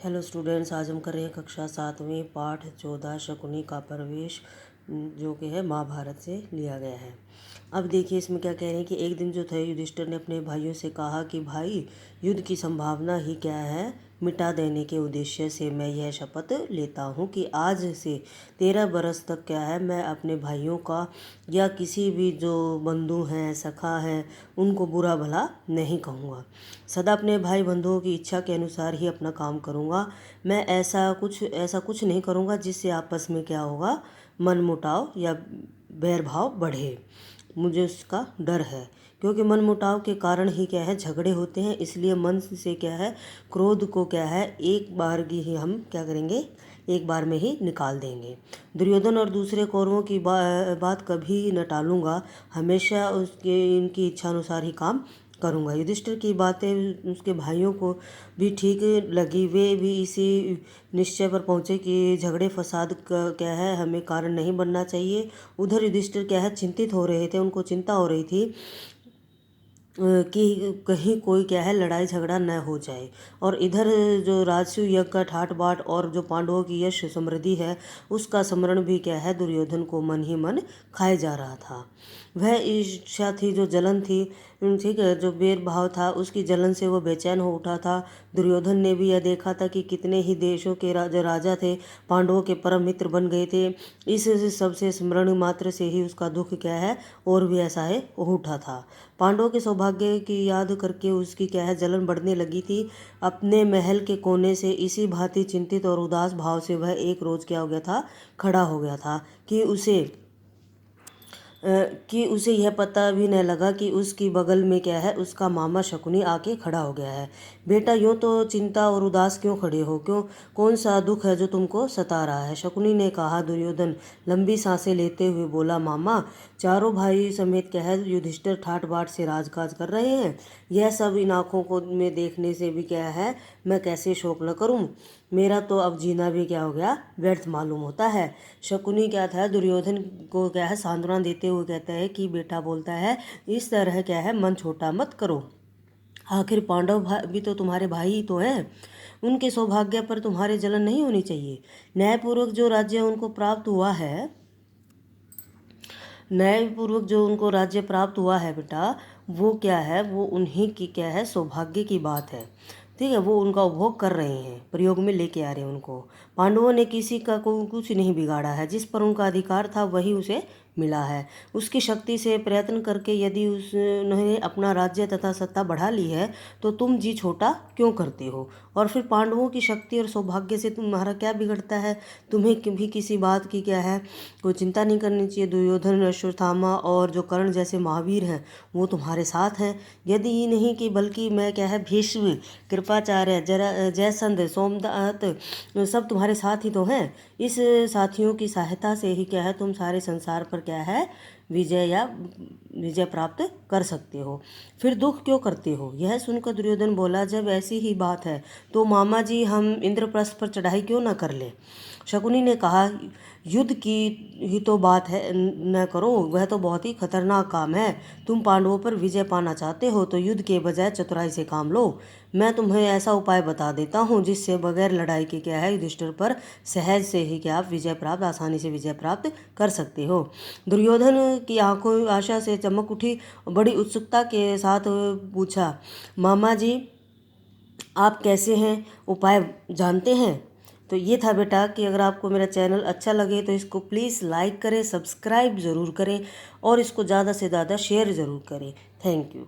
Hello students, आज हम कर रहे हैं कक्षा 7वीं पाठ 14 शकुनी का प्रवेश, जो कि है महाभारत से लिया गया है। अब देखिए इसमें क्या कह रहे हैं कि एक दिन जो थे युधिष्ठिर ने अपने भाइयों से कहा कि भाई, युद्ध की संभावना ही क्या है मिटा देने के उद्देश्य से मैं यह शपथ लेता हूँ कि आज से 13 बरस तक क्या है मैं अपने भाइयों का या किसी भी जो बंधु हैं सखा हैं उनको बुरा भला नहीं कहूँगा। सदा अपने भाई बंधुओं की इच्छा के अनुसार ही अपना काम करूँगा। मैं ऐसा कुछ नहीं करूँगा जिससे आपस में क्या होगा, मनमुटाव या बैरभाव बढ़े। मुझे उसका डर है, क्योंकि मनमुटाव के कारण ही क्या है झगड़े होते हैं। इसलिए मन से क्या है क्रोध को क्या है एक बार ही हम क्या करेंगे, एक बार में ही निकाल देंगे। दुर्योधन और दूसरे कौरवों की बात कभी न टालूंगा, हमेशा उसके इनकी इच्छा अनुसार ही काम करूँगा। युधिष्ठिर की बातें उसके भाइयों को भी ठीक लगी। वे भी इसी निश्चय पर पहुँचे कि झगड़े फसाद का क्या है हमें कारण नहीं बनना चाहिए। उधर युधिष्ठिर क्या है चिंतित हो रहे थे, उनको चिंता हो रही थी कि कहीं कोई क्या है लड़ाई झगड़ा न हो जाए। और इधर जो राजसूय यज्ञ का ठाट बाट और जो पांडवों की यश समृद्धि है उसका स्मरण भी क्या है दुर्योधन को मन ही मन खाए जा रहा था। वह ईर्ष्या थी, जो जलन थी, ठीक है, जो बैर भाव था, उसकी जलन से वो बेचैन हो उठा था। दुर्योधन ने भी यह देखा था कि कितने ही देशों के राजा थे पांडवों के परम मित्र बन गए थे। इस सबसे स्मरण मात्र से ही उसका दुख क्या है और भी ऐसा है उठा था। पांडवों के सौभाग्य की याद करके उसकी क्या है जलन बढ़ने लगी थी। अपने महल के कोने से इसी भांति चिंतित और उदास भाव से वह एक रोज क्या हो गया था, खड़ा हो गया था कि उसे यह पता भी न लगा कि उसकी बगल में क्या है उसका मामा शकुनी आके खड़ा हो गया है। बेटा, यूँ तो चिंता और उदास क्यों खड़े हो, कौन सा दुख है जो तुमको सता रहा है? शकुनी ने कहा। दुर्योधन लंबी सांसें लेते हुए बोला, मामा, चारों भाई समेत क्या है युधिष्ठिर ठाट बाट से राजकाज कर रहे हैं। यह सब इन आँखों को में देखने से भी क्या है मैं कैसे शोक न करूं? मेरा तो अब जीना भी क्या हो गया, व्यर्थ मालूम होता है। शकुनी क्या था, दुर्योधन को क्या है सांत्वना देते हुए कहता है कि बेटा बोलता है इस तरह क्या है मन छोटा मत करो। आखिर पांडव भी तो तुम्हारे भाई ही तो हैं। उनके सौभाग्य पर तुम्हारे जलन नहीं होनी चाहिए। न्यायपूर्वक जो राज्य उनको प्राप्त हुआ है, न्यायपूर्वक जो उनको राज्य प्राप्त हुआ है बेटा, वो क्या है, वो उन्हीं की क्या है सौभाग्य की बात है। ठीक है, वो उनका उपभोग कर रहे हैं, प्रयोग में लेके आ रहे हैं उनको। पांडवों ने किसी का कुछ नहीं बिगाड़ा है। जिस पर उनका अधिकार था वही उसे मिला है। उसकी शक्ति से प्रयत्न करके यदि उन्होंने अपना राज्य तथा सत्ता बढ़ा ली है तो तुम जी छोटा क्यों करते हो? और फिर पांडवों की शक्ति और सौभाग्य से तुम्हारा क्या बिगड़ता है? तुम्हें भी किसी बात की क्या है कोई चिंता नहीं करनी चाहिए। दुर्योधन, अश्वत्थामा और जो कर्ण जैसे महावीर हैं वो तुम्हारे साथ हैं। यदि ही नहीं कि बल्कि मैं क्या है भीष्म, कृपाचार्य, जयसंध, सोमदत्त सब तुम्हारे साथ ही तो हैं। इस साथियों की सहायता से ही क्या है तुम सारे संसार पर क्या है विजय प्राप्त कर सकते हो। फिर दुख क्यों करते हो? यह सुनकर दुर्योधन बोला, जब ऐसी ही बात है तो मामा जी हम इंद्रप्रस्थ पर चढ़ाई क्यों न कर ले? शकुनी ने कहा, युद्ध की ही तो बात है न करो, वह तो बहुत ही खतरनाक काम है। तुम पांडवों पर विजय पाना चाहते हो तो युद्ध के बजाय चतुराई से काम लो। मैं तुम्हें ऐसा उपाय बता देता हूँ जिससे बगैर लड़ाई के क्या है युधिष्ठिर पर सहज से ही क्या आप आसानी से विजय प्राप्त कर सकते हो। दुर्योधन की आंखों आशा से चमक उठी, बड़ी उत्सुकता के साथ पूछा, मामा जी आप कैसे हैं, उपाय जानते हैं? तो ये था बेटा कि अगर आपको मेरा चैनल अच्छा लगे तो इसको प्लीज़ लाइक करें, सब्सक्राइब ज़रूर करें और इसको ज़्यादा से ज़्यादा शेयर ज़रूर करें। Thank you.